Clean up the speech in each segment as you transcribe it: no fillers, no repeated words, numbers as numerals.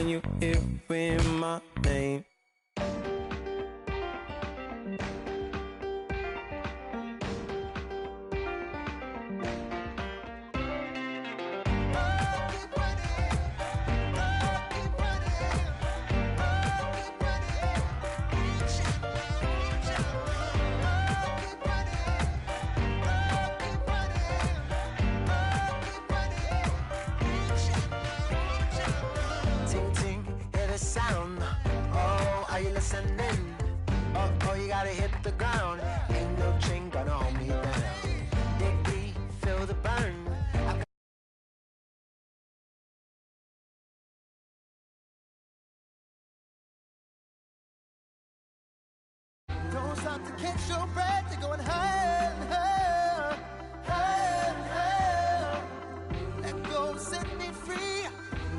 when you hear my name. Sound, oh, are you listening? Oh, you gotta hit the ground. Ain't no chain gonna hold me down. Dig deep, feel the burn. Don't stop to catch your breath. You're going higher and higher, higher and higher. Let go, set me free.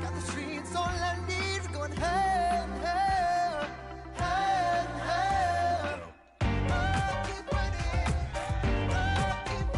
Got the streets all I need. Going higher and higher, higher and higher. Keep running, keep running, keep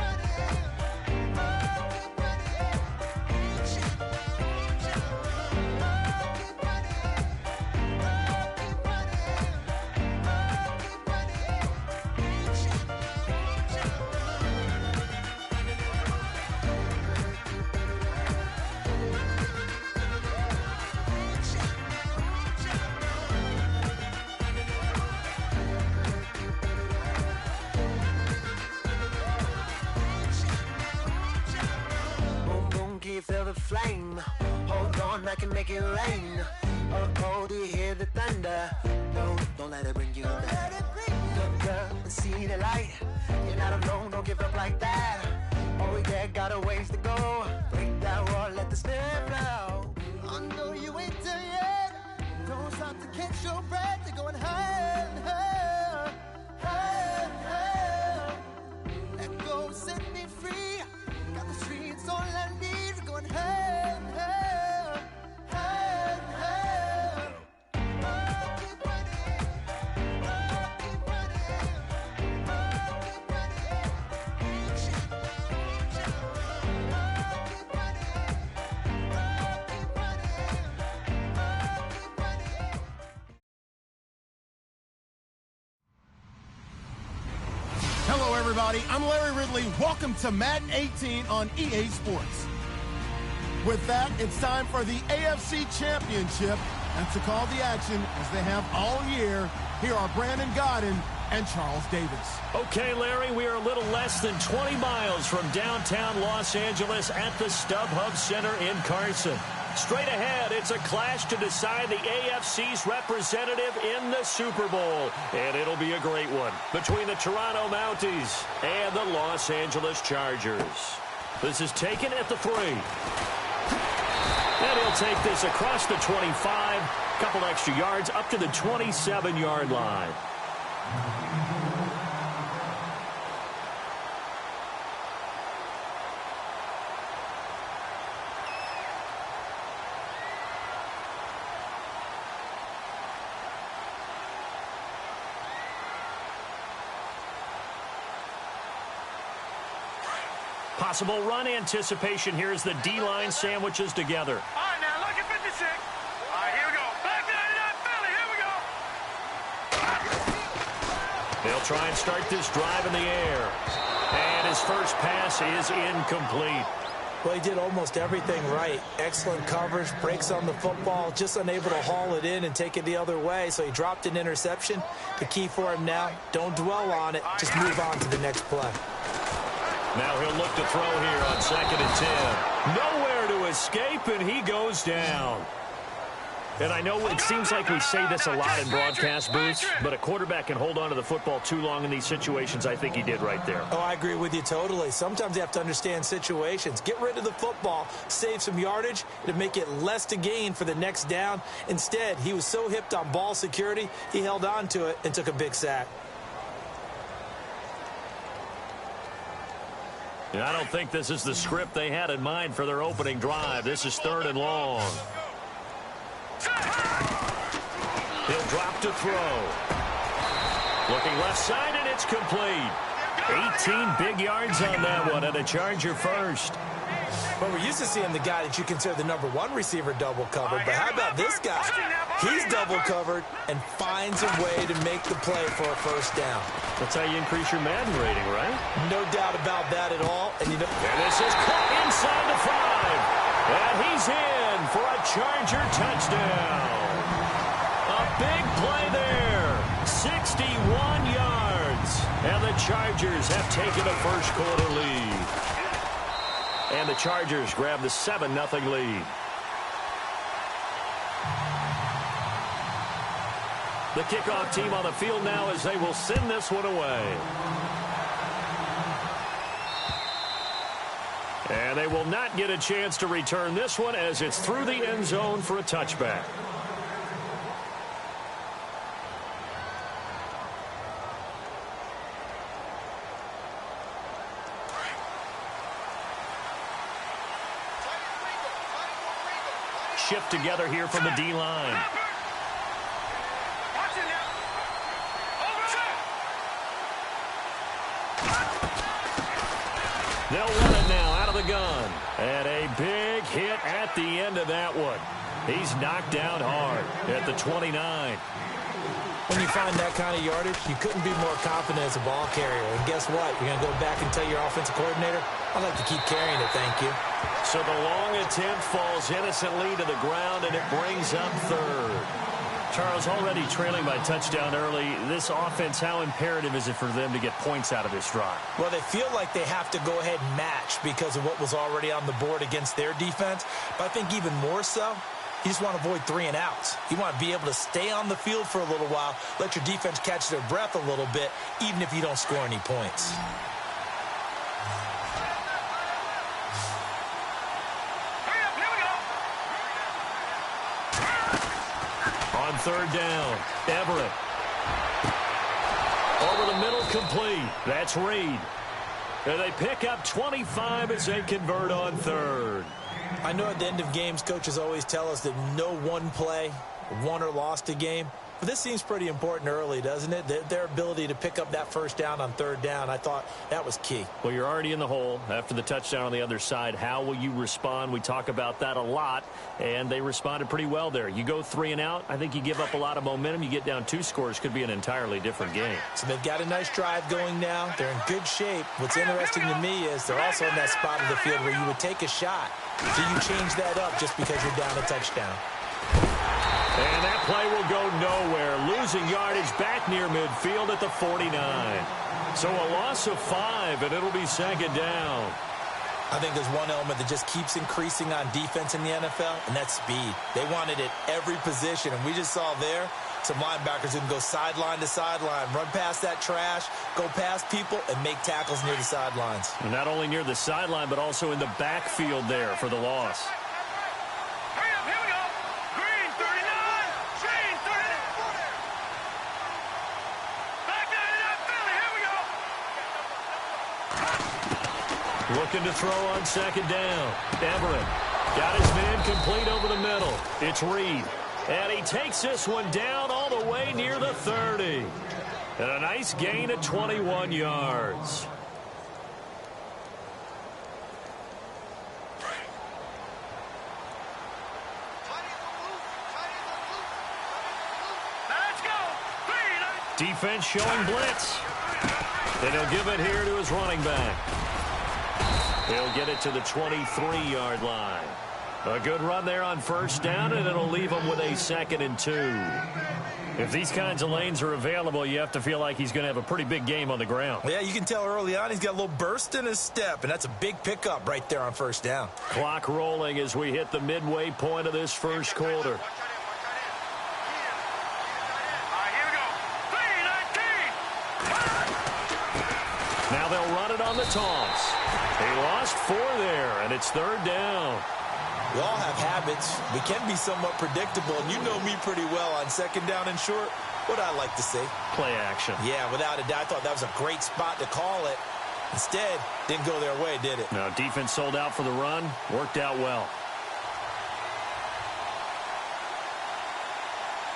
feel the flame. Hold on, I can make it rain. Oh, do you hear the thunder? No, don't let it bring you down. Look up and see the light. You're not alone, don't give up like that. Oh yeah, got a ways to go. Break that wall, let the spirit flow. I know you ain't done yet. Don't stop to catch your breath. You're going higher and higher, higher and higher. Let go, set me free. Got the streets all I need. Going higher and higher, higher and higher. Keep running, keep running, keep Hello, everybody. I'm Larry Ridley. Welcome to Madden 18 on EA Sports. With that, it's time for the AFC Championship. And to call the action, as they have all year, here are Brandon Godden and Charles Davis. Okay, Larry, we are a little less than 20 miles from downtown Los Angeles at the StubHub Center in Carson. Straight ahead, it's a clash to decide the AFC's representative in the Super Bowl. And it'll be a great one between the Toronto Mounties and the Los Angeles Chargers. This is taken at the 3. And he'll take this across the 25, couple extra yards up to the 27-yard line. Possible run anticipation here as the D-line sandwiches together. All right, now look at 56. All right, here we go. Back to 99 Philly. Here we go. They'll try and start this drive in the air. And his first pass is incomplete. Well, he did almost everything right. Excellent coverage, breaks on the football, just unable to haul it in and take it the other way, so he dropped an interception. The key for him now, don't dwell on it, just move on to the next play. Now he'll look to throw here on 2nd and 10. Nowhere to escape, and he goes down. And I know it seems like we say this a lot in broadcast booths, but a quarterback can hold on to the football too long in these situations. I think he did right there. Oh, I agree with you totally. Sometimes you have to understand situations. Get rid of the football, save some yardage, to make it less to gain for the next down. Instead, he was so hipped on ball security, he held on to it and took a big sack. I don't think this is the script they had in mind for their opening drive. This is 3rd and long. He'll drop to throw. Looking left side, and it's complete. 18 big yards on that one, and a Charger first. Well, we're used to seeing the guy that you consider the #1 receiver double covered, but how about this guy? He's double covered and finds a way to make the play for a first down. That's how you increase your Madden rating, right? No doubt about that at all. And this is caught inside the 5. And he's in for a Charger touchdown. A big play there. 61 yards. And the Chargers have taken a first quarter lead. And the Chargers grab the 7-0 lead. The kickoff team on the field now as they will send this one away. And they will not get a chance to return this one as it's through the end zone for a touchback. Shift together here from the D-line. They'll run it now out of the gun. And a big hit at the end of that one. He's knocked down hard at the 29. When you find that kind of yardage, you couldn't be more confident as a ball carrier. And guess what? You're going to go back and tell your offensive coordinator, I'd like to keep carrying it, thank you. So the long attempt falls innocently to the ground, and it brings up third. Charles, already trailing by touchdown early. This offense, how imperative is it for them to get points out of this drive? Well, they feel like they have to go ahead and match because of what was already on the board against their defense. But I think even more so, you just want to avoid 3 and outs. You want to be able to stay on the field for a little while, let your defense catch their breath a little bit, even if you don't score any points. On third down, Everett. Over the middle, complete. That's Reed. And they pick up 25 as they convert on third. I know at the end of games, coaches always tell us that no one play won or lost a game. But this seems pretty important early, doesn't it? Their ability to pick up that first down on third down, I thought that was key. Well, you're already in the hole after the touchdown on the other side. How will you respond? We talk about that a lot, and they responded pretty well there. You go 3 and out, I think you give up a lot of momentum. You get down 2 scores, could be an entirely different game. So they've got a nice drive going now. They're in good shape. What's interesting to me is they're also in that spot of the field where you would take a shot. Do you change that up just because you're down a touchdown? And that play will go nowhere. Losing yardage back near midfield at the 49. So a loss of 5, and it'll be second down. I think there's one element that just keeps increasing on defense in the NFL, and that's speed. They want it at every position, and we just saw there some linebackers who can go sideline to sideline, run past that trash, go past people, and make tackles near the sidelines. And not only near the sideline, but also in the backfield there for the loss. Looking to throw on second down. Everett got his man complete over the middle. It's Reed. And he takes this one down all the way near the 30. And a nice gain of 21 yards. Let's go. Defense showing blitz. And he'll give it here to his running back. He'll get it to the 23-yard line. A good run there on first down, and it'll leave him with a 2nd and 2. If these kinds of lanes are available, you have to feel like he's going to have a pretty big game on the ground. Yeah, you can tell early on he's got a little burst in his step, and that's a big pickup right there on first down. Clock rolling as we hit the midway point of this first quarter. Now they'll run it on the toss. They lost 4 there, and it's third down. We all have habits. We can be somewhat predictable, and you know me pretty well on second down and short. What I like to see? Play action. Yeah, without a doubt. I thought that was a great spot to call it. Instead, didn't go their way, did it? No, defense sold out for the run. Worked out well.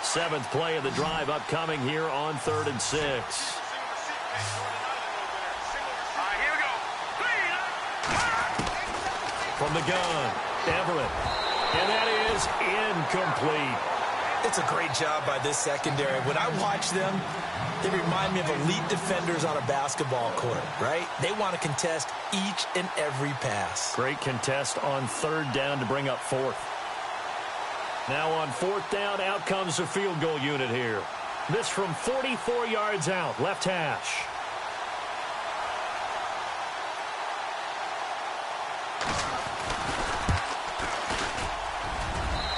7th play of the drive upcoming here on 3rd and 6. From the gun. Everett. And that is incomplete. It's a great job by this secondary. When I watch them, they remind me of elite defenders on a basketball court, right? They want to contest each and every pass. Great contest on third down to bring up fourth. Now on fourth down, out comes the field goal unit here. This from 44 yards out, left hash.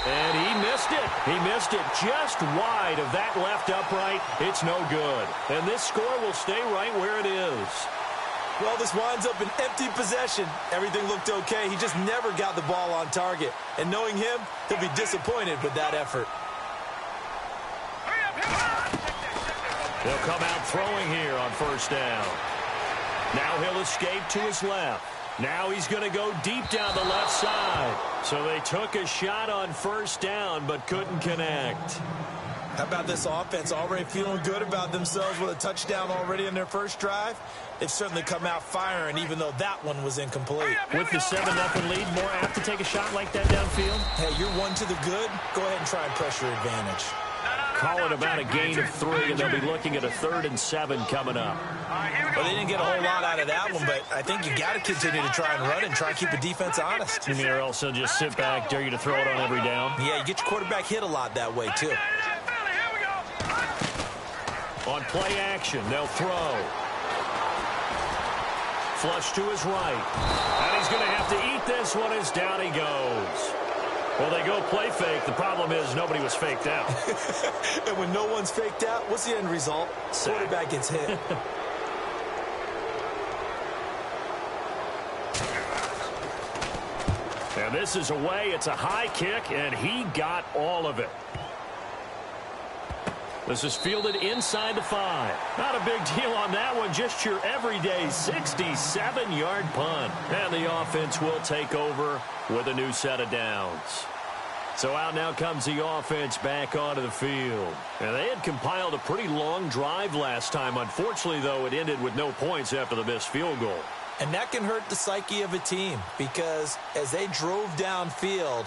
And he missed it. He missed it just wide of that left upright. It's no good. And this score will stay right where it is. Well, this winds up an empty possession. Everything looked okay. He just never got the ball on target. And knowing him, he'll be disappointed with that effort. They'll come out throwing here on first down. Now he'll escape to his left. Now he's going to go deep down the left side. So they took a shot on first down but couldn't connect. How about this offense already feeling good about themselves with a touchdown already in their first drive? They've certainly come out firing, even though that one was incomplete. With the 7-0 lead, more apt to take a shot like that downfield? Hey, you're one to the good. Go ahead and try and press your advantage. Call it about a gain of 3, and they'll be looking at a 3rd and 7 coming up. Well, they didn't get a whole lot out of that one, but I think you got to continue to try and run and try and keep the defense honest. Or else they'll just sit back, dare you to throw it on every down. Yeah, you get your quarterback hit a lot that way, too. On play action, they'll throw. Flush to his right. And he's going to have to eat this one as down he goes. Well, they go play fake. The problem is nobody was faked out. And when no one's faked out, what's the end result? Quarterback gets hit. And this is away. It's a high kick, and he got all of it. This is fielded inside the 5. Not a big deal on that one. Just your everyday 67-yard punt. And the offense will take over with a new set of downs. So out now comes the offense back onto the field. And they had compiled a pretty long drive last time. Unfortunately, though, it ended with no points after the missed field goal. And that can hurt the psyche of a team because as they drove downfield,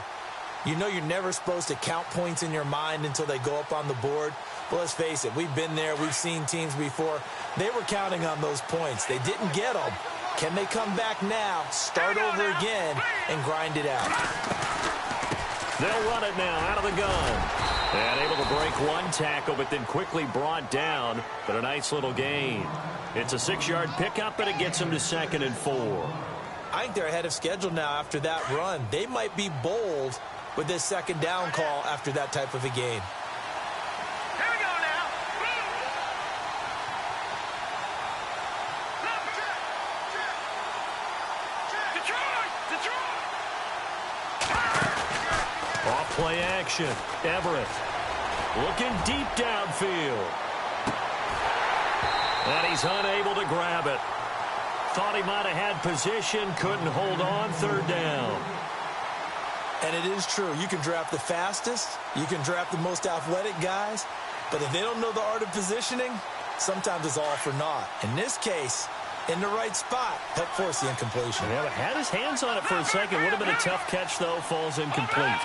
you know you're never supposed to count points in your mind until they go up on the board. Well, let's face it, we've been there. We've seen teams before. They were counting on those points. They didn't get them. Can they come back now, start over again, and grind it out? They'll run it now out of the gun. And able to break one tackle, but then quickly brought down. But a nice little gain. It's a 6-yard pickup, and it gets them to 2nd and 4. I think they're ahead of schedule now after that run. They might be bold with this 2nd down call after that type of a gain. Play action. Everett looking deep downfield. And he's unable to grab it. Thought he might have had position, couldn't hold on, 3rd down. And it is true. You can draft the fastest. You can draft the most athletic guys. But if they don't know the art of positioning, sometimes it's all for naught. In this case, in the right spot, helped force the incompletion. Yeah, but had his hands on it for a second. Would have been a tough catch, though. Falls incomplete.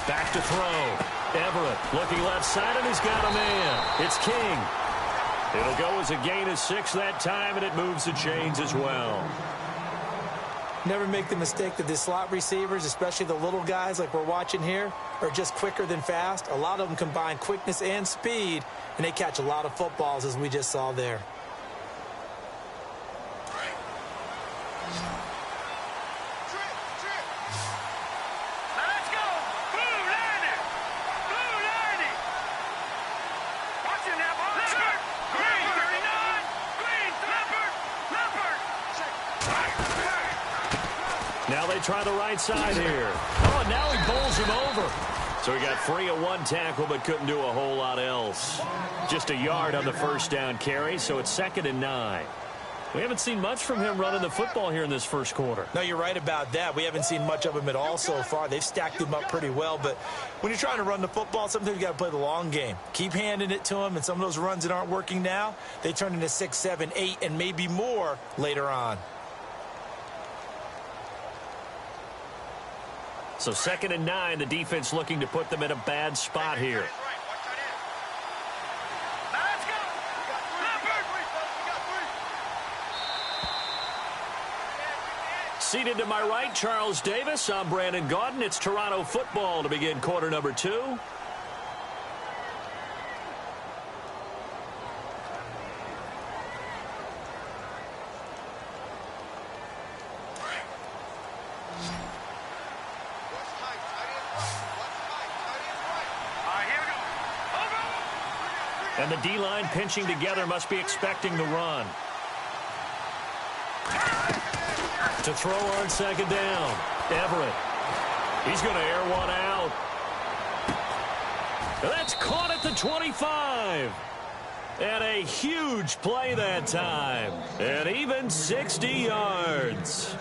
Back to throw. Everett looking left side, and he's got a man. It's King. It'll go as a gain of 6 that time, and it moves the chains as well. Never make the mistake that the slot receivers, especially the little guys like we're watching here, are just quicker than fast. A lot of them combine quickness and speed, and they catch a lot of footballs, as we just saw there. Now they try the right side here. Oh, now he bowls him over. So he got free of one tackle but couldn't do a whole lot else. Just a yard on the first down carry, so it's 2nd and 9. We haven't seen much from him running the football here in this first quarter. No, you're right about that. We haven't seen much of him at all so far. They've stacked him up pretty well, but when you're trying to run the football, sometimes you got to play the long game. Keep handing it to him, and some of those runs that aren't working now, they turn into 6, 7, 8, and maybe more later on. So 2nd and 9, the defense looking to put them in a bad spot here. Seated to my right, Charles Davis. I'm Brandon Gaudin. It's Toronto football to begin quarter number 2. And the D-line pinching together must be expecting the run. To throw on 2nd down, Everett. He's going to air one out. That's caught at the 25. And a huge play that time. And even 60 yards.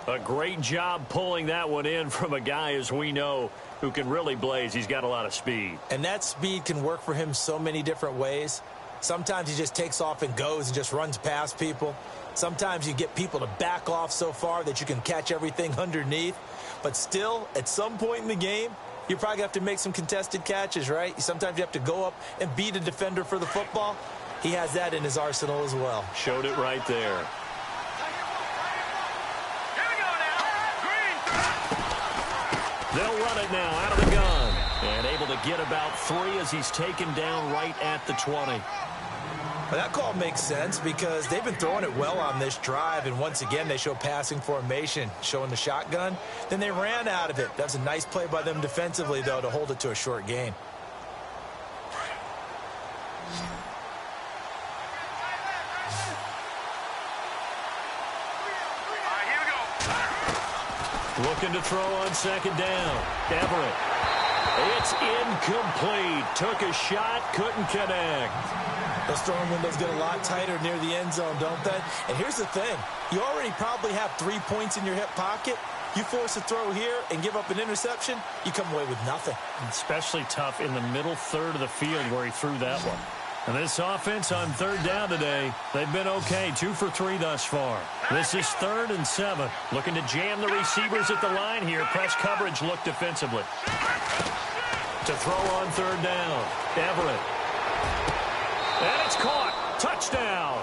A great job pulling that one in from a guy, as we know, who can really blaze. He's got a lot of speed. And that speed can work for him so many different ways. Sometimes he just takes off and goes and just runs past people. Sometimes you get people to back off so far that you can catch everything underneath. But still, at some point in the game, you probably have to make some contested catches, right? Sometimes you have to go up and beat a defender for the football. He has that in his arsenal as well. Showed it right there. They'll run it now out of the gun. And able to get about 3 as he's taken down right at the 20. Well, that call makes sense because they've been throwing it well on this drive, and once again they show passing formation, showing the shotgun. Then they ran out of it. That was a nice play by them defensively, though, to hold it to a short gain. Looking to throw on 2nd down. Everett. It's incomplete. Took a shot, couldn't connect. Those throwing windows get a lot tighter near the end zone, don't they? And here's the thing. You already probably have 3 points in your hip pocket. You force a throw here and give up an interception, you come away with nothing. Especially tough in the middle third of the field where he threw that one. And this offense on 3rd down today, they've been okay. 2 for 3 thus far. This is 3rd and 7. Looking to jam the receivers at the line here. Press coverage look defensively. To throw on 3rd down. Everett. And it's caught. Touchdown.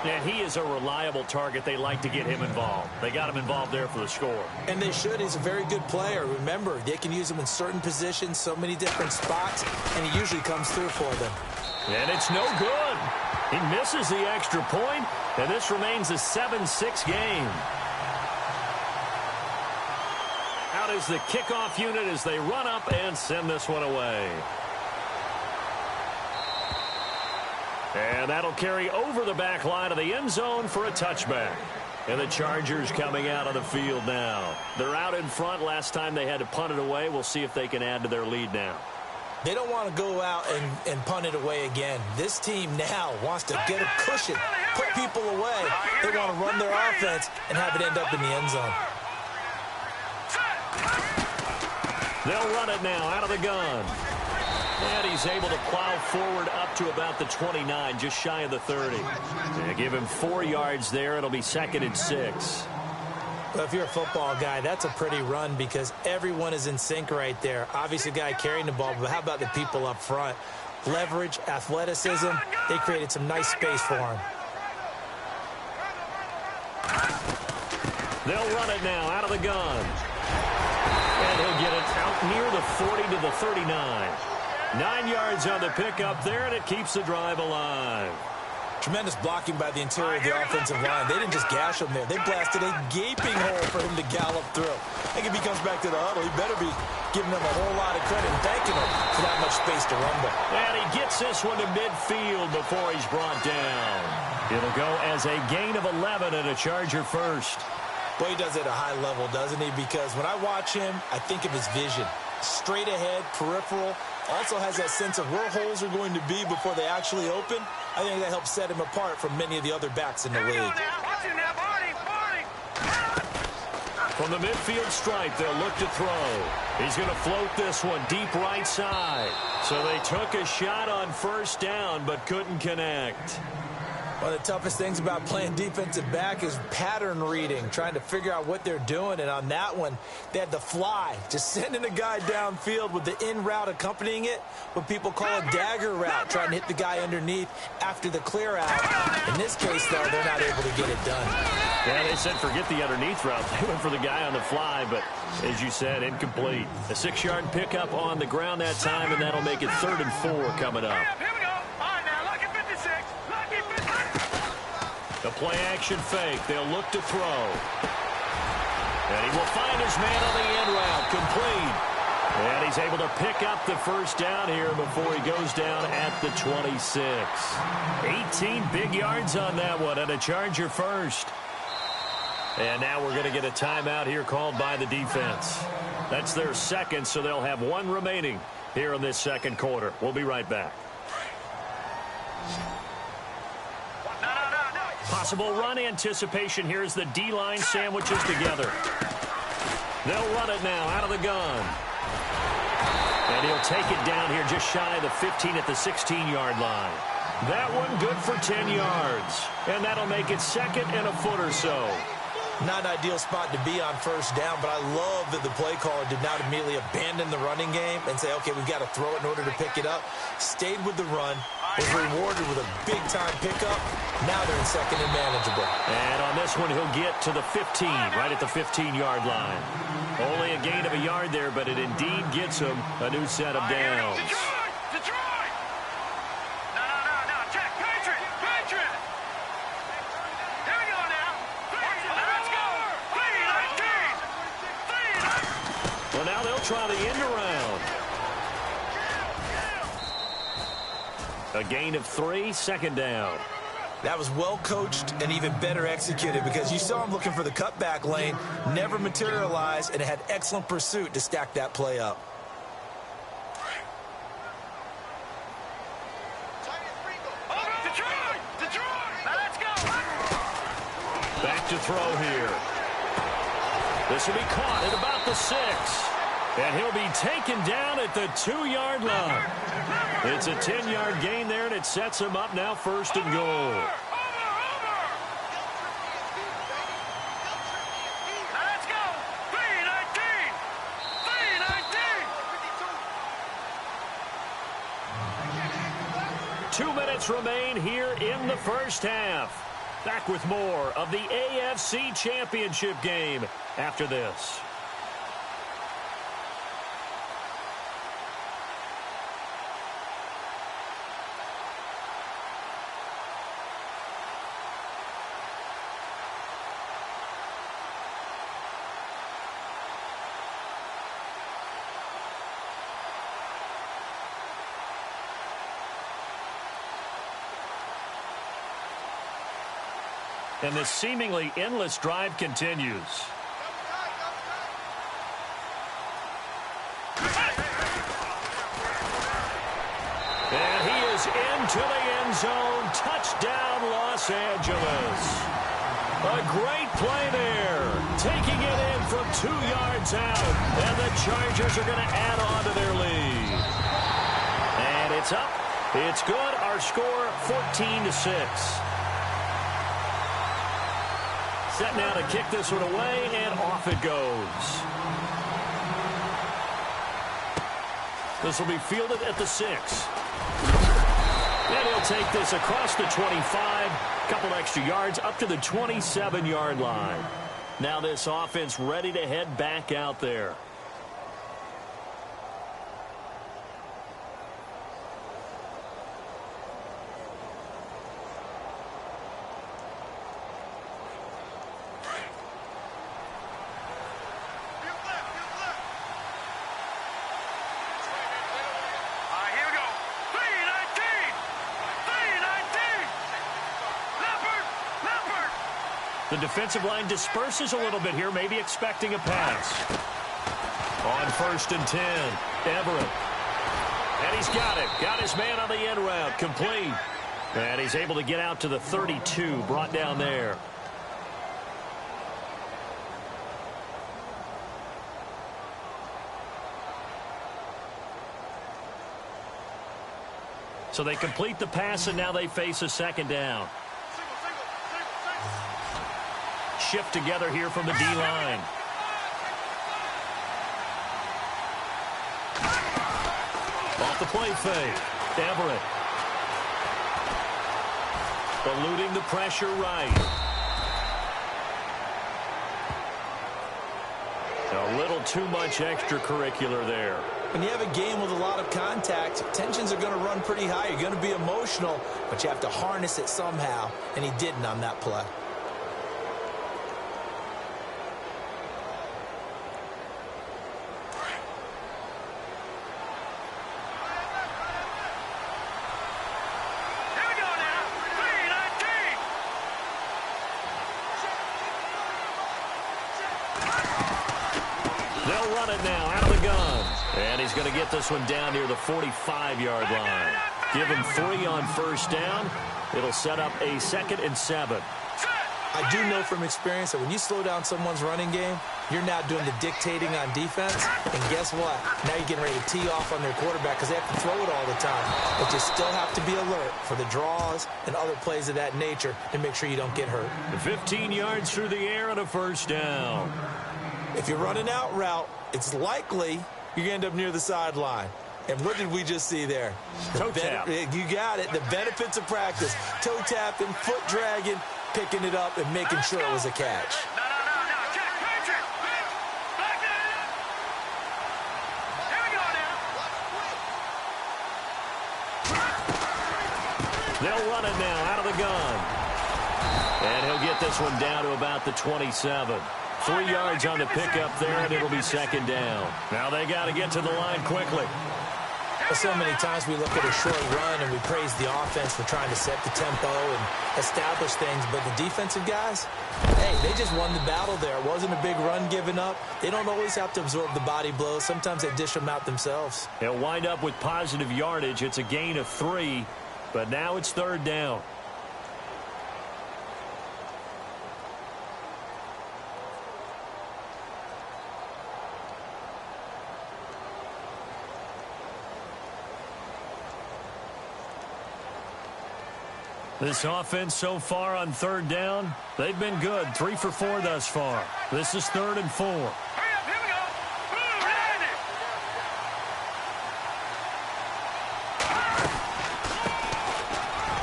And he is a reliable target. They like to get him involved. They got him involved there for the score. And they should. He's a very good player. Remember, they can use him in certain positions, so many different spots, and he usually comes through for them. And it's no good. He misses the extra point, and this remains a 7-6 game. Out is the kickoff unit as they run up and send this one away. And that'll carry over the back line of the end zone for a touchback. And the Chargers coming out of the field now. They're out in front. Last time they had to punt it away. We'll see if they can add to their lead now. They don't want to go out and punt it away again. This team now wants to get a cushion, put people away. They want to run their offense and have it end up in the end zone. They'll run it now out of the gun. And he's able to plow forward up to about the 29, just shy of the 30. They give him 4 yards there. It'll be 2nd and 6. Well, if you're a football guy, that's a pretty run because everyone is in sync right there. Obviously, the guy carrying the ball, but how about the people up front? Leverage, athleticism, they created some nice space for him. They'll run it now out of the gun. And he'll get it out near the 40 to the 39. 9 yards on the pickup there, and it keeps the drive alive. Tremendous blocking by the interior of the offensive line. They didn't just gash him there. They blasted a gaping hole for him to gallop through. I think if he comes back to the huddle, he better be giving them a whole lot of credit and thanking him for that much space to rumble. And he gets this one to midfield before he's brought down. It'll go as a gain of 11 and a Charger first. Boy, he does it at a high level, doesn't he? Because when I watch him, I think of his vision. Straight ahead, peripheral. Also has that sense of where holes are going to be before they actually open. I think that helps set him apart from many of the other backs in the league. Watch him now, Barney. From the midfield stripe, they'll look to throw. He's going to float this one deep right side. So they took a shot on first down, but couldn't connect. One of the toughest things about playing defensive back is pattern reading, trying to figure out what they're doing. And on that one, they had to fly, just sending a guy downfield with the in route accompanying it, what people call a dagger route, trying to hit the guy underneath after the clear out. In this case, though, they're not able to get it done. Yeah, they said forget the underneath route. They went for the guy on the fly, but as you said, incomplete. A 6-yard pickup on the ground that time, and that'll make it 3rd and 4 coming up. Here we go. All right, now, lucky 56. Lucky 56. The play action fake. They'll look to throw. And he will find his man on the end route. Complete. And he's able to pick up the first down here before he goes down at the 26. 18 big yards on that one, and a Charger first. And now we're going to get a timeout here called by the defense. That's their second, so they'll have one remaining here in this second quarter. We'll be right back. Possible run anticipation here as the D-line sandwiches together. They'll run it now out of the gun. And he'll take it down here just shy of the 15 at the 16-yard line. That one good for 10 yards. And that'll make it 2nd and a foot or so. Not an ideal spot to be on first down, but I love that the play caller did not immediately abandon the running game and say, okay, we've got to throw it in order to pick it up. Stayed with the run, was rewarded with a big-time pickup. Now they're in 2nd and manageable. And on this one, he'll get to the 15, right at the 15-yard line. Only a gain of a yard there, but it indeed gets him a new set of downs. Detroit! No. Check. Patriot! Here we go now. Let's go. 3-19. Well, now they'll try the end around. A gain of 3, 2nd down. That was well coached and even better executed because you saw him looking for the cutback lane, never materialized, and had excellent pursuit to stack that play up. Detroit! Now let's go. Back to throw here. This will be caught at about the 6. And he'll be taken down at the 2-yard line. It's a 10-yard gain there, and it sets him up now 1st and goal. Now let's go. 3-19. 2 minutes remain here in the first half. Back with more of the AFC Championship game after this. And this seemingly endless drive continues. And he is into the end zone. Touchdown, Los Angeles. A great play there. Taking it in from 2 yards out. And the Chargers are going to add on to their lead. And it's up. It's good. Our score, 14-6. Set now to kick this one away, and off it goes. This will be fielded at the 6. And he'll take this across the 25, couple extra yards up to the 27-yard line. Now this offense ready to head back out there. The defensive line disperses a little bit here, maybe expecting a pass. On 1st and 10, Everett. And he's got it. Got his man on the end route. Complete. And he's able to get out to the 32, brought down there. So they complete the pass, and now they face a second down. Shift together here from the D-line. Off the play fake. Everett. Eluding the pressure right. A little too much extracurricular there. When you have a game with a lot of contact, tensions are going to run pretty high. You're going to be emotional, but you have to harness it somehow, and he didn't on that play. They'll run it now out of the gun. And he's going to get this one down near the 45-yard line. Give him 3 on first down. It'll set up a 2nd and 7. I do know from experience that when you slow down someone's running game, you're now doing the dictating on defense. And guess what? Now you're getting ready to tee off on their quarterback because they have to throw it all the time. But you still have to be alert for the draws and other plays of that nature to make sure you don't get hurt. 15 yards through the air and a first down. If you're running out route, it's likely you're going to end up near the sideline. And what did we just see there? Toe tap. You got it. The benefits of practice. Toe tapping, foot dragging, picking it up, and making sure it was a catch. No. Check. Patrick. Back there. Here we go now. They'll run it now out of the gun. And he'll get this one down to about the 27. 3 yards on the pickup there, and it'll be 2nd down. Now they got to get to the line quickly. So many times we look at a short run and we praise the offense for trying to set the tempo and establish things, but the defensive guys, hey, they just won the battle there. It wasn't a big run given up. They don't always have to absorb the body blows. Sometimes they dish them out themselves. They'll wind up with positive yardage. It's a gain of 3, but now it's 3rd down. This offense so far on 3rd down, they've been good. 3 for 4 thus far. This is 3rd and 4. Hurry up, here we go. Boom, Randy.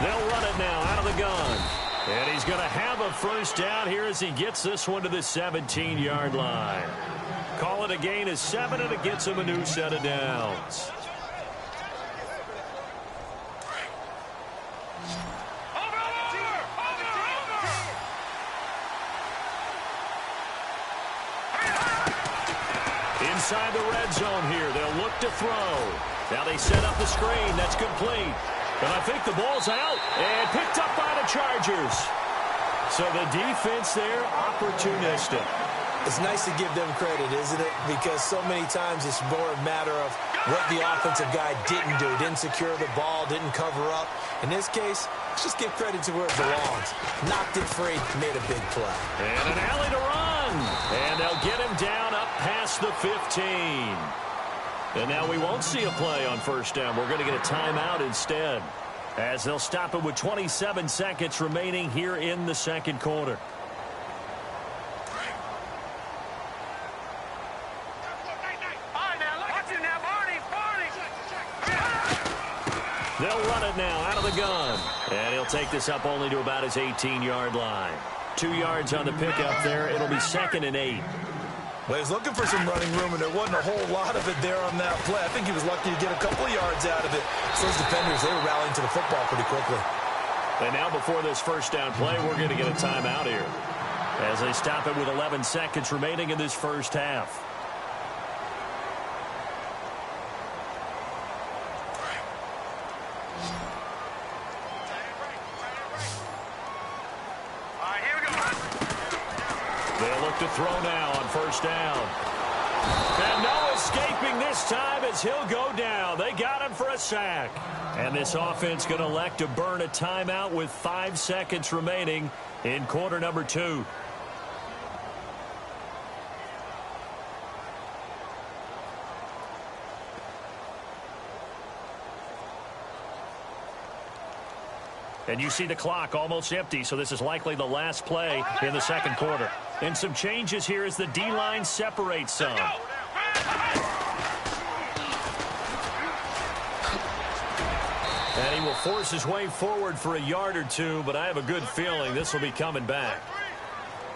They'll run it now out of the gun. And he's going to have a first down here as he gets this one to the 17-yard line. Call it a gain of 7, and it gets him a new set of downs. Inside the red zone here. They'll look to throw. Now they set up the screen. That's complete. And I think the ball's out and picked up by the Chargers. So the defense there, opportunistic. It's nice to give them credit, isn't it? Because so many times it's more a matter of what the offensive guy didn't do. Didn't secure the ball, didn't cover up. In this case, let's just give credit to where it belongs. Knocked it free, made a big play. And an alley to run. And they'll get him down up past the 15. And now we won't see a play on first down. We're going to get a timeout instead, as they'll stop it with 27 seconds remaining here in the 2nd quarter. They'll run it now out of the gun. And he'll take this up only to about his 18-yard line. 2 yards on the pickup there. It'll be 2nd and 8. Well, he was looking for some running room, and there wasn't a whole lot of it there on that play. I think he was lucky to get a couple of yards out of it. So those defenders, they were rallying to the football pretty quickly. And now before this first down play, we're going to get a timeout here, as they stop it with 11 seconds remaining in this first half. They'll look to throw now on first down. And Noah escaping this time as he'll go down. They got him for a sack. And this offense going to elect to burn a timeout with 5 seconds remaining in quarter number 2. And you see the clock almost empty, so this is likely the last play in the second quarter. And some changes here as the D-line separates some. And he will force his way forward for a yard or two, but I have a good feeling this will be coming back.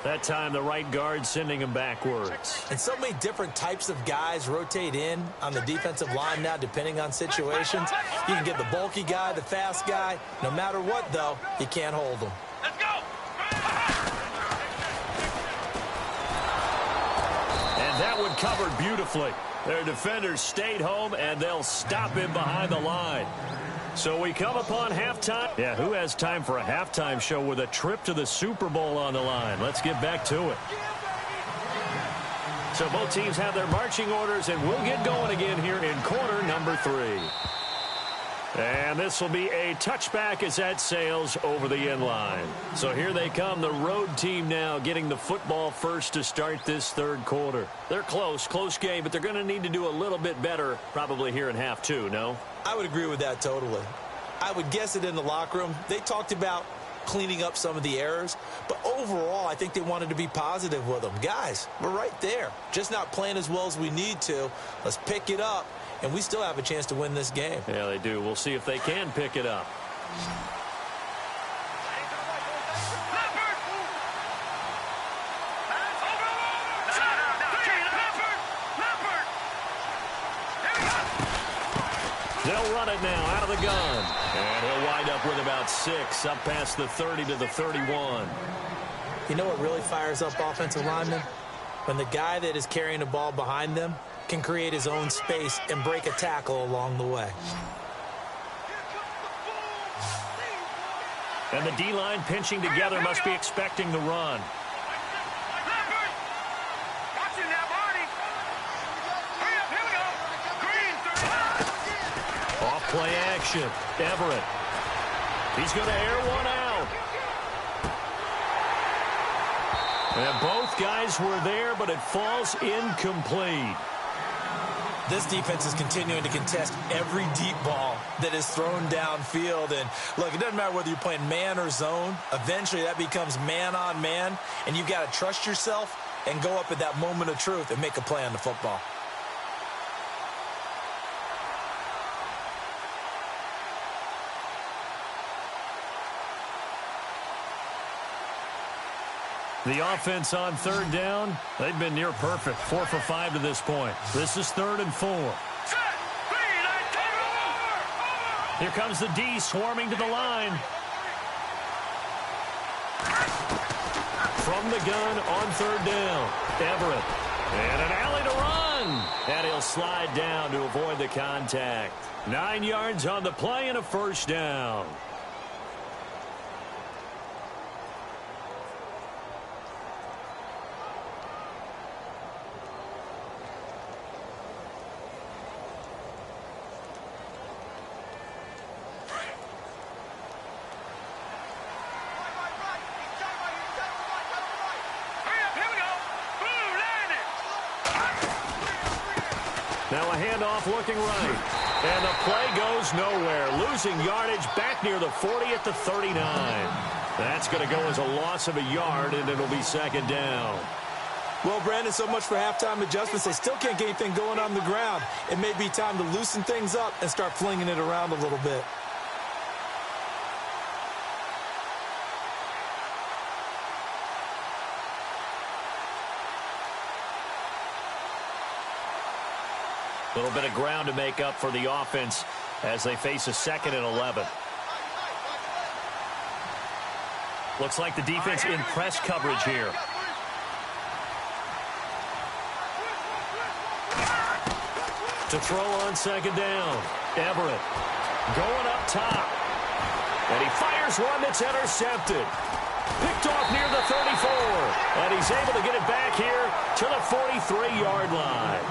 That time, the right guard sending him backwards. And so many different types of guys rotate in on the defensive line now, depending on situations. You can get the bulky guy, the fast guy. No matter what, though, you can't hold them. Let's go! And that one covered beautifully. Their defenders stayed home, and they'll stop him behind the line. So we come upon halftime. Yeah, who has time for a halftime show with a trip to the Super Bowl on the line? Let's get back to it. So both teams have their marching orders, and we'll get going again here in quarter number 3. And this will be a touchback as that sails over the end line. So here they come, the road team now getting the football first to start this third quarter. They're close game, but they're going to need to do a little bit better probably here in half 2, no? I would agree with that totally. I would guess it in the locker room. They talked about cleaning up some of the errors, but overall, I think they wanted to be positive with them. Guys, we're right there. Just not playing as well as we need to. Let's pick it up, and we still have a chance to win this game. Yeah, they do. We'll see if they can pick it up. They'll run it now out of the gun. And he'll wind up with about 6, up past the 30 to the 31. You know what really fires up offensive linemen? When the guy that is carrying the ball behind them can create his own space and break a tackle along the way. And the D-line pinching together must be expecting the run. Off-play action. Everett. He's going to air one out. And both guys were there, but it falls incomplete. This defense is continuing to contest every deep ball that is thrown downfield. And, look, it doesn't matter whether you're playing man or zone. Eventually, that becomes man-on-man, and you've got to trust yourself and go up at that moment of truth and make a play on the football. The offense on third down, they've been near perfect. 4 for 5 to this point. This is 3rd and 4. Here comes the D swarming to the line. From the gun on 3rd down. Everett. And an alley to run. And he'll slide down to avoid the contact. 9 yards on the play and a 1st down. Now a handoff looking right. And the play goes nowhere. Losing yardage back near the 40 at the 39. That's going to go as a loss of a yard, and it'll be 2nd down. Well, Brandon, so much for halftime adjustments. They still can't get anything going on the ground. It may be time to loosen things up and start flinging it around a little bit. A little bit of ground to make up for the offense as they face a 2nd and 11. Looks like the defense in press coverage here. To throw on 2nd down. Everett going up top. And he fires one that's intercepted. Picked off near the 34. And he's able to get it back here to the 43-yard line.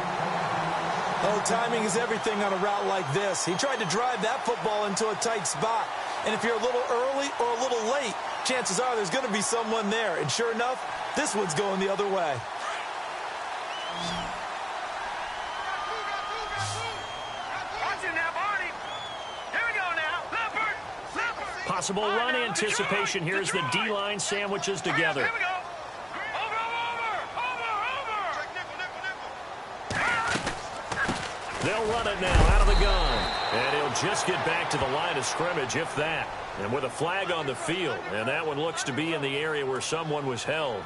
Oh, timing is everything on a route like this. He tried to drive that football into a tight spot. And if you're a little early or a little late, chances are there's going to be someone there. And sure enough, this one's going the other way. Possible run anticipation. Here's the D-line sandwiches together. Here we go. They'll run it now out of the gun. And he'll just get back to the line of scrimmage, if that. And with a flag on the field. And that one looks to be in the area where someone was held.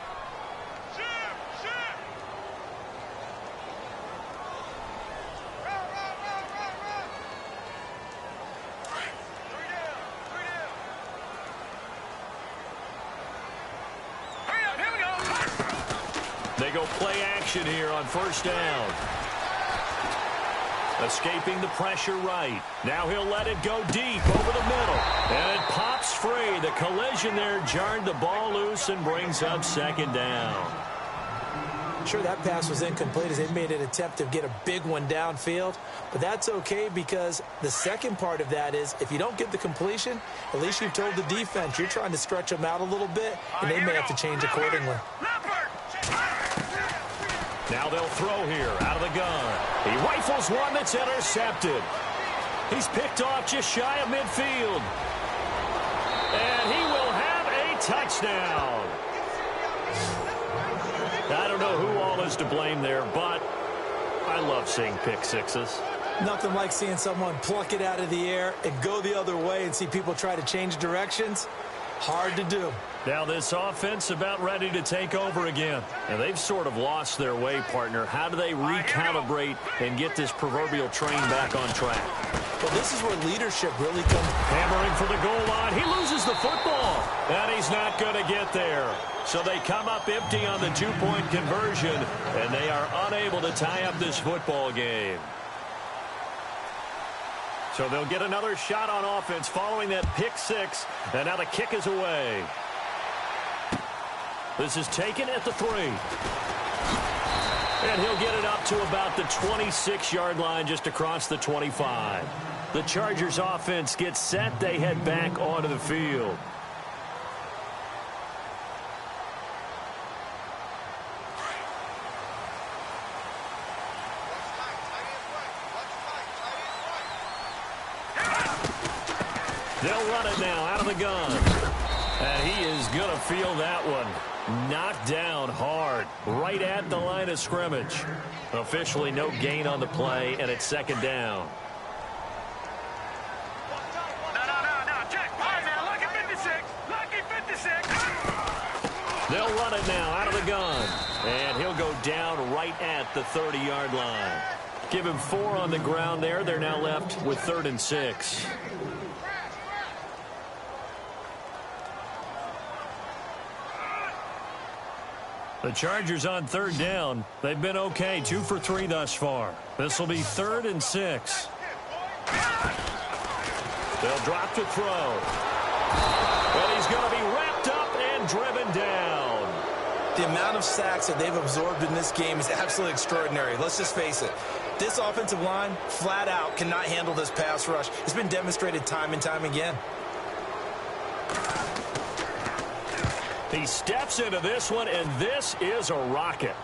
They go play action here on first down. Escaping the pressure right. Now he'll let it go deep over the middle. And it pops free. The collision there jarred the ball loose and brings up second down. Sure, that pass was incomplete as they made an attempt to get a big one downfield. But that's okay because the second part of that is if you don't get the completion, at least you've told the defense you're trying to stretch them out a little bit, and they may have to change accordingly. Now they'll throw here out of the gun. He rifles one that's intercepted. He's picked off just shy of midfield. And he will have a touchdown. I don't know who all is to blame there, but I love seeing pick sixes. Nothing like seeing someone pluck it out of the air and go the other way and see people try to change directions. Hard to do. Now this offense about ready to take over again. And they've sort of lost their way, partner. How do they recalibrate and get this proverbial train back on track? Well, this is where leadership really comes. Hammering for the goal line. He loses the football. And he's not going to get there. So they come up empty on the two-point conversion. And they are unable to tie up this football game. So they'll get another shot on offense following that pick six. And now the kick is away. This is taken at the 3. And he'll get it up to about the 26-yard line just across the 25. The Chargers offense gets set. They head back onto the field. They'll run it now out of the gun. And he is going to feel that one. Knocked down hard right at the line of scrimmage. Officially no gain on the play, and it's second down. No, check. All right, now, lucky 56. Lucky 56. They'll run it now out of the gun. And he'll go down right at the 30-yard line. Give him 4 on the ground there. They're now left with 3rd and 6. The Chargers on 3rd down. They've been okay, 2 for 3 thus far. This will be 3rd and 6. They'll drop to throw. But he's going to be wrapped up and driven down. The amount of sacks that they've absorbed in this game is absolutely extraordinary. Let's just face it. This offensive line, flat out, cannot handle this pass rush. It's been demonstrated time and time again. He steps into this one, and this is a rocket.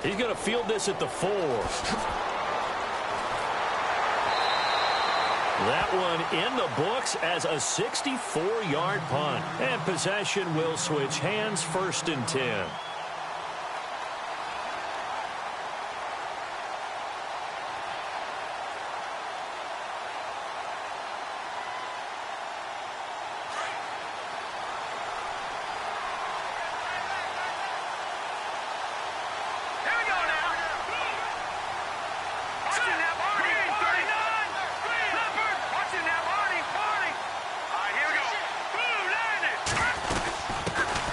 He's going to field this at the 4. That one in the books as a 64-yard punt. And possession will switch hands, 1st and 10.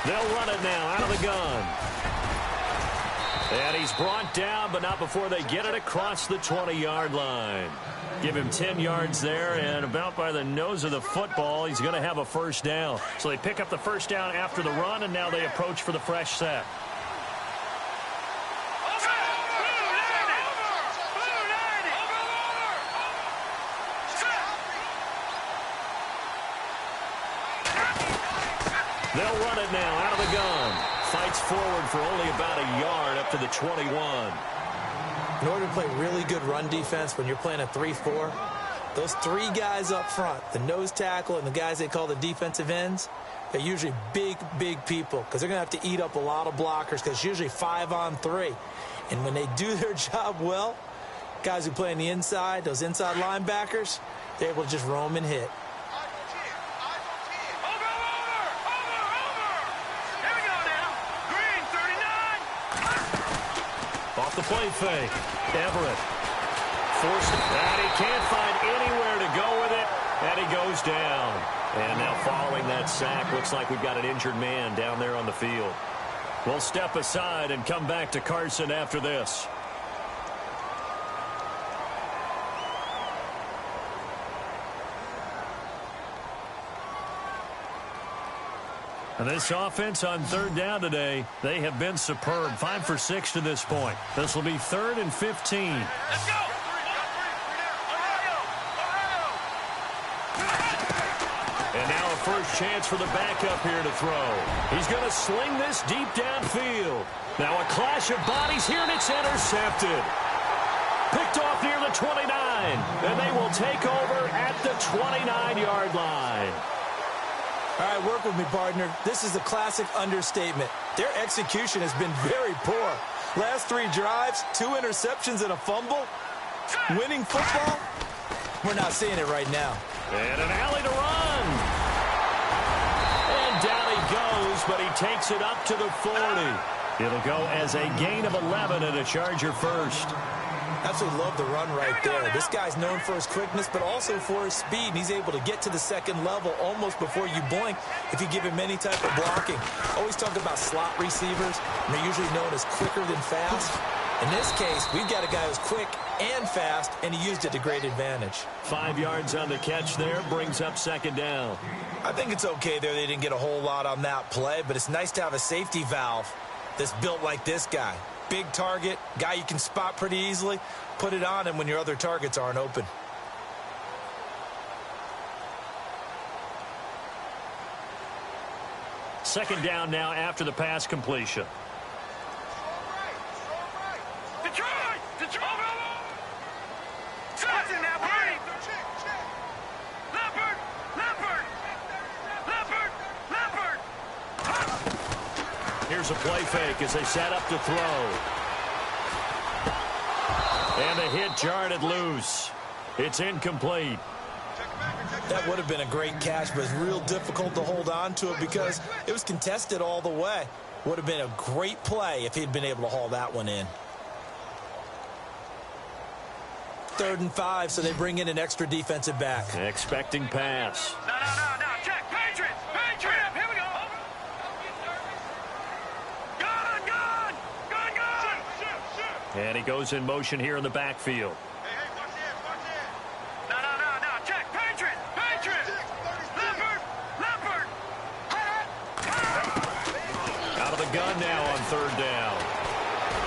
They'll run it now out of the gun. And he's brought down, but not before they get it across the 20-yard line. Give him 10 yards there, and about by the nose of the football, he's going to have a 1st down. So they pick up the 1st down after the run, and now they approach for the fresh set. They'll run it now out of the gun. Fights forward for only about a yard up to the 21. In order to play really good run defense when you're playing a 3-4, those three guys up front, the nose tackle and the guys they call the defensive ends, they're usually big, big people because they're going to have to eat up a lot of blockers because it's usually 5-on-3. And when they do their job well, guys who play on the inside, those inside linebackers, they're able to just roam and hit. Off the play fake. Everett forced it. And he can't find anywhere to go with it. And he goes down. And now following that sack, looks like we've got an injured man down there on the field. We'll step aside and come back to Carson after this. And this offense on third down today, they have been superb. 5 for 6 to this point. This will be 3rd and 15. Let's go! And now a first chance for the backup here to throw. He's going to sling this deep downfield. Now a clash of bodies here, and it's intercepted. Picked off near the 29, and they will take over at the 29-yard line. All right, work with me, partner. This is a classic understatement. Their execution has been very poor. Last 3 drives, 2 interceptions and a fumble. Winning football? We're not seeing it right now. And an alley to run. And down he goes, but he takes it up to the 40. It'll go as a gain of 11 and a Charger first. Absolutely love the run right there. This guy's known for his quickness, but also for his speed. And he's able to get to the second level almost before you blink if you give him any type of blocking. Always talk about slot receivers, and they're usually known as quicker than fast. In this case, we've got a guy who's quick and fast, and he used it to great advantage. 5 yards on the catch there, brings up second down. I think it's okay there. They didn't get a whole lot on that play, but it's nice to have a safety valve that's built like this guy. Big target, guy you can spot pretty easily. Put it on him when your other targets aren't open. Second down now after the pass completion. Detroit! Detroit! Shots in that way! Leopard! Leopard! Leopard! Leopard! Here's a play fake as they set up to throw. And the hit jarred it loose. It's incomplete. That would have been a great catch, but it's real difficult to hold on to it because it was contested all the way. Would have been a great play if he'd been able to haul that one in. 3rd and 5, so they bring in an extra defensive back. Expecting pass. No. Check. Patriots! Patriots! Here we go! Gun! And he goes in motion here in the backfield. Hey, watch this! No. Check. Patriots! Leopard! Out of the gun now on 3rd down.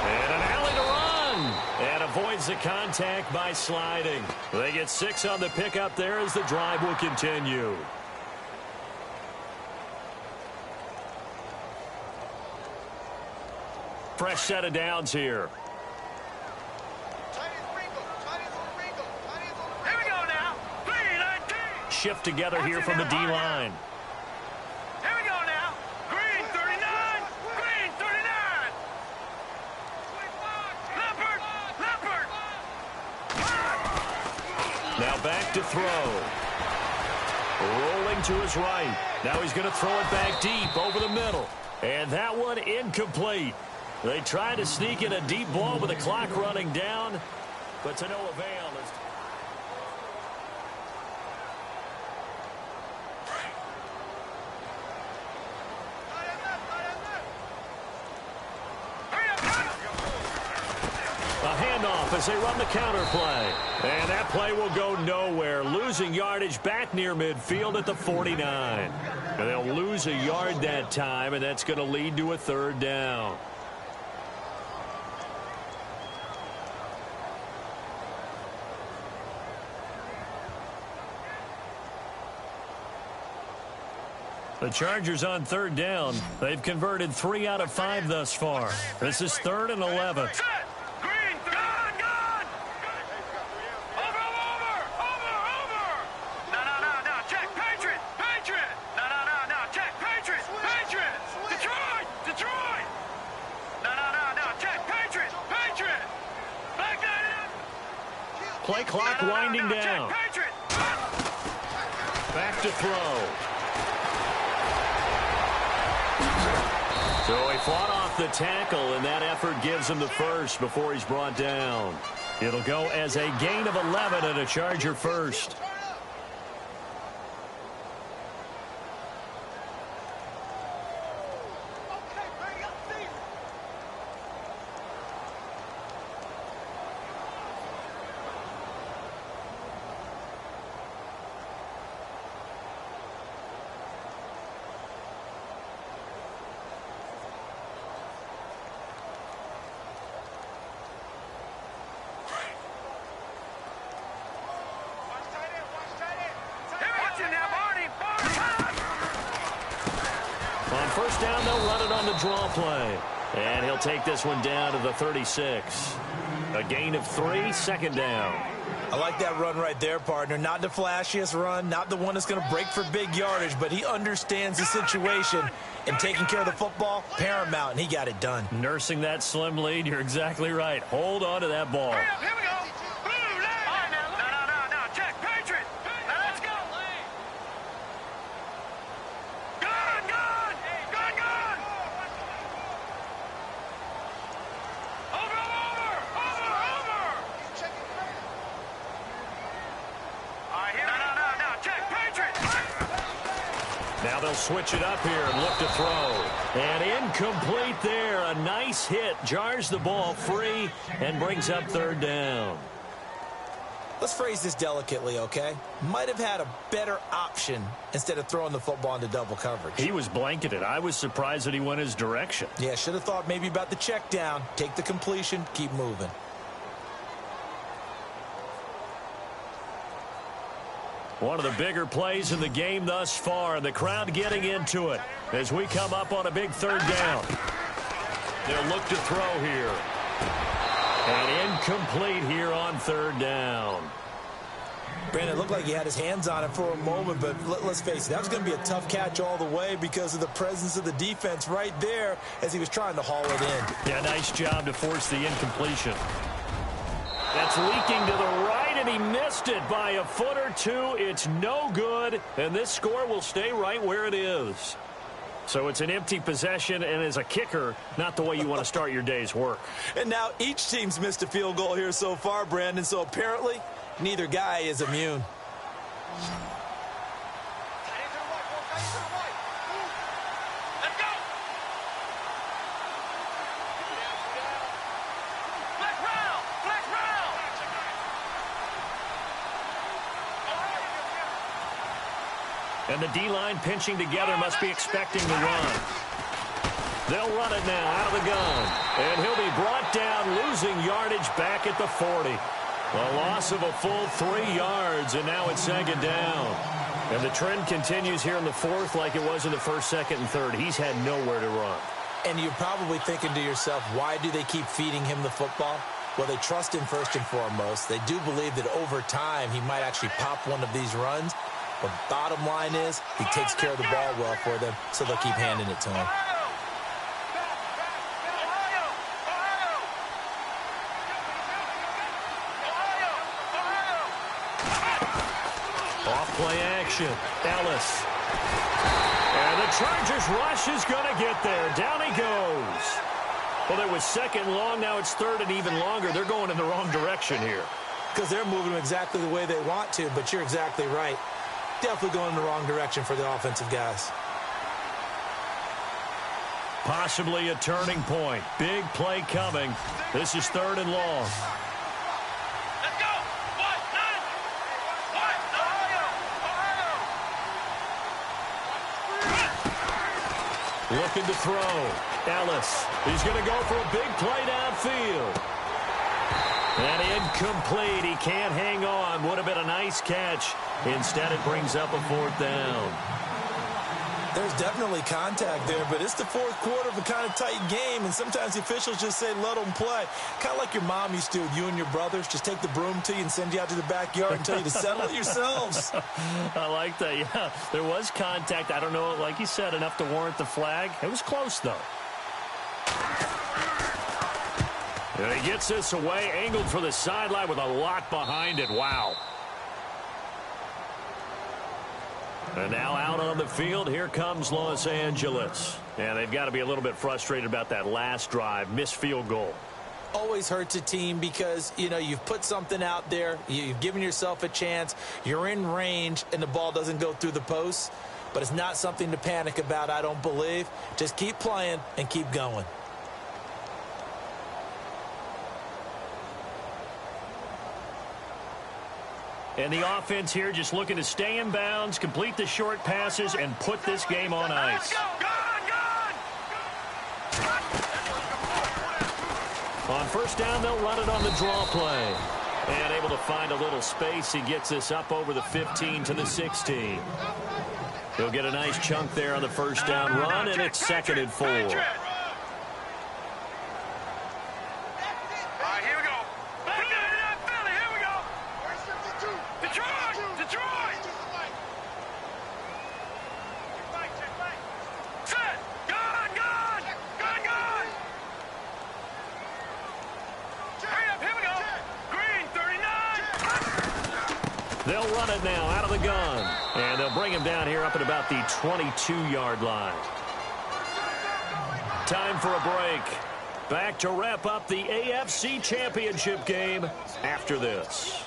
And an alley to run. And avoids the contact by sliding. They get 6 on the pickup there as the drive will continue. Fresh set of downs here. Here we go now! 3-19! Shift together here from the D-line. Here we go now! Green 39! Green 39! Leopard! Now back to throw. Rolling to his right. Now he's going to throw it back deep over the middle. And that one incomplete. They tried to sneak in a deep ball with the clock running down, but to no avail. A handoff as they run the counter play. And that play will go nowhere. Losing yardage back near midfield at the 49. And they'll lose a yard that time, and that's going to lead to a 3rd down. The Chargers on third down. They've converted 3 out of 5 thus far. This is 3rd and 11. Green, gone! Over! No, check, Patriot! No, check, Patriot! Detroit! No, check, Patriot! Back that in! Play clock winding down. Check, Patriot! Back to throw. So he fought off the tackle, and that effort gives him the first before he's brought down. It'll go as a gain of 11 and a Charger first. On first down, they'll run it on the draw play. And he'll take this one down to the 36. A gain of 3, 2nd down. I like that run right there, partner. Not the flashiest run, not the one that's going to break for big yardage, but he understands the situation, and taking care of the football, paramount, and he got it done. Nursing that slim lead, you're exactly right. Hold on to that ball. Here we go. Blue line. No. Check, Patriot. Now let's go. Gone. Over. All right, here. No. Check, Patriot. Now they'll switch it up here and look to throw. And incomplete there. A nice hit. Jars the ball free and brings up 3rd down. Let's phrase this delicately, okay? Might have had a better option instead of throwing the football into double coverage. He was blanketed. I was surprised that he went his direction. Yeah, should have thought maybe about the check down. Take the completion, keep moving. One of the bigger plays in the game thus far. The crowd getting into it as we come up on a big 3rd down. They'll look to throw here. And incomplete here on 3rd down. Brandon, it looked like he had his hands on it for a moment, but let's face it, that was going to be a tough catch all the way because of the presence of the defense right there as he was trying to haul it in. Yeah, nice job to force the incompletion. That's leaking to the right, and he missed it by a foot or 2. It's no good, and this score will stay right where it is. So it's an empty possession, and as a kicker, not the way you want to start your day's work. And now each team's missed a field goal here so far, Brandon, so apparently neither guy is immune. Let's go. Flex round. And the D-line pinching together must be expecting the run. They'll run it now out of the gun. And he'll be brought down, losing yardage back at the 40. A loss of a full 3 yards, and now it's 2nd down. And the trend continues here in the 4th like it was in the 1st, 2nd, and 3rd. He's had nowhere to run. And you're probably thinking to yourself, why do they keep feeding him the football? Well, they trust him first and foremost. They do believe that over time he might actually pop one of these runs. But bottom line is he takes care of the ball well for them, so they'll keep handing it to him. Off-play action. Ellis. And the Chargers rush is going to get there. Down he goes. Well, it was 2nd long. Now it's 3rd and even longer. They're going in the wrong direction here. Because they're moving them exactly the way they want to, but you're exactly right. Definitely going in the wrong direction for the offensive guys. Possibly a turning point. Big play coming. This is 3rd and long. Let's go. Looking to throw. Ellis. He's going to go for a big play downfield. And incomplete. He can't hang on. Would have been a nice catch. Instead, it brings up a 4th down. There's definitely contact there, but it's the fourth quarter of a kind of tight game, and sometimes the officials just say, let them play. Kind of like your mom used to with you and your brothers. Just take the broom to you and send you out to the backyard and tell you to settle it yourselves. I like that, yeah. There was contact. I don't know, like you said, enough to warrant the flag. It was close, though. And he gets this away, angled for the sideline with a lot behind it. Wow. And now out on the field, here comes Los Angeles. And they've got to be a little bit frustrated about that last drive, missed field goal. Always hurts a team because, you know, you've put something out there, you've given yourself a chance, you're in range, and the ball doesn't go through the posts. But it's not something to panic about, I don't believe. Just keep playing and keep going. And the offense here just looking to stay in bounds, complete the short passes, and put this game on ice. On first down, they'll run it on the draw play. And able to find a little space. He gets this up over the 15 to the 16. He'll get a nice chunk there on the first down run, and it's 2nd and 4. They'll run it now out of the gun. And they'll bring him down here up at about the 22-yard line. Time for a break. Back to wrap up the AFC Championship game after this.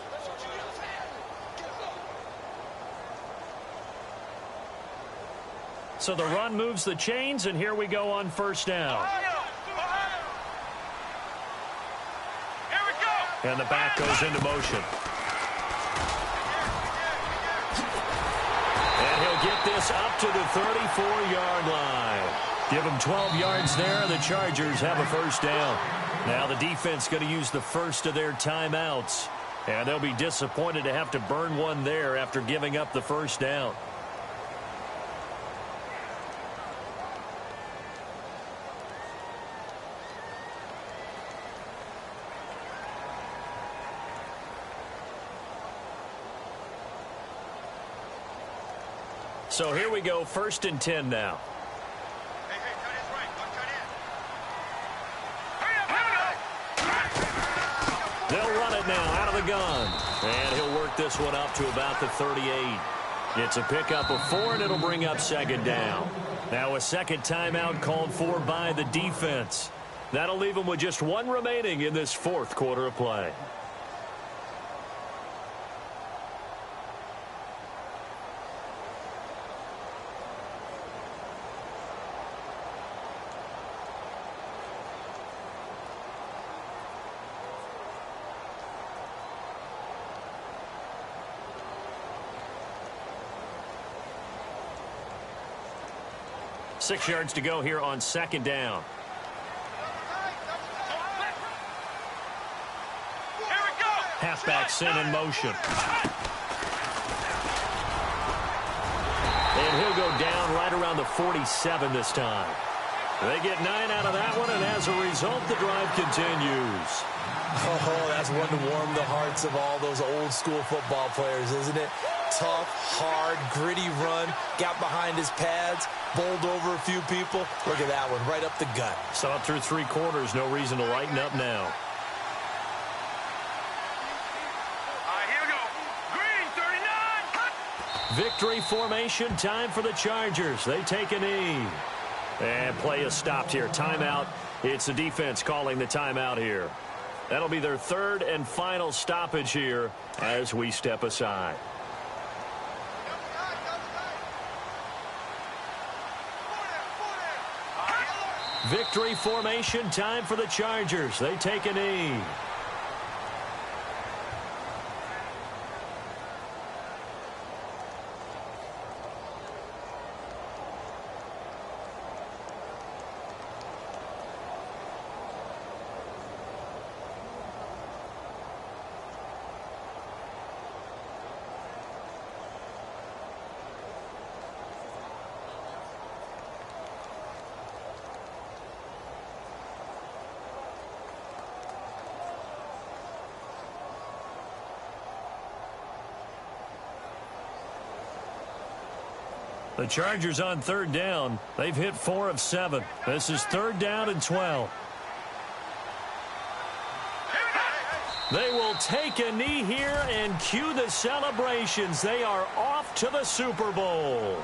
So the run moves the chains, and here we go on first down. And the back goes into motion. And he'll get this up to the 34-yard line. Give them 12 yards there, and the Chargers have a first down. Now the defense going to use the first of their timeouts. And they'll be disappointed to have to burn one there after giving up the first down. So here we go, 1st and 10 now. They'll run it now out of the gun. And he'll work this one up to about the 38. It's a pickup of 4, and it'll bring up 2nd down. Now a second timeout called for by the defense. That'll leave them with just one remaining in this 4th quarter of play. Six yards to go here on 2nd down. Halfback sent in motion. And he'll go down right around the 47 this time. They get 9 out of that one, and as a result, the drive continues. Oh, that's one to warm the hearts of all those old school football players, isn't it? Tough, hard, gritty run, got behind his pads, bowled over a few people. Look at that one, right up the gut. So up through 3 quarters, no reason to lighten up now. Here we go. Green, 39. Victory formation, time for the Chargers. They take a knee. And play is stopped here. Timeout. It's the defense calling the timeout here. That'll be their 3rd and final stoppage here as we step aside. Victory formation, time for the Chargers. They take a knee. The Chargers on third down. They've hit 4 of 7. This is 3rd down and 12. They will take a knee here and cue the celebrations. They are off to the Super Bowl.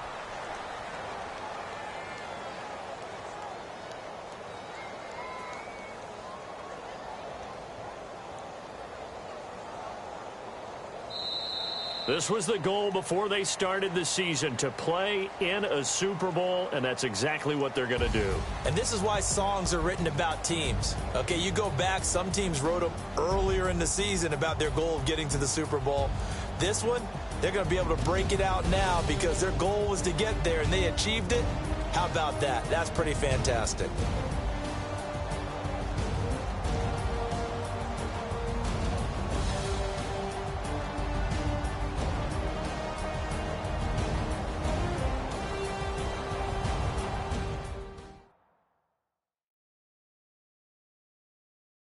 This was the goal before they started the season, to play in a Super Bowl, and that's exactly what they're going to do. And this is why songs are written about teams. Okay, you go back, some teams wrote them earlier in the season about their goal of getting to the Super Bowl. This one, they're going to be able to break it out now because their goal was to get there, and they achieved it. How about that? That's pretty fantastic.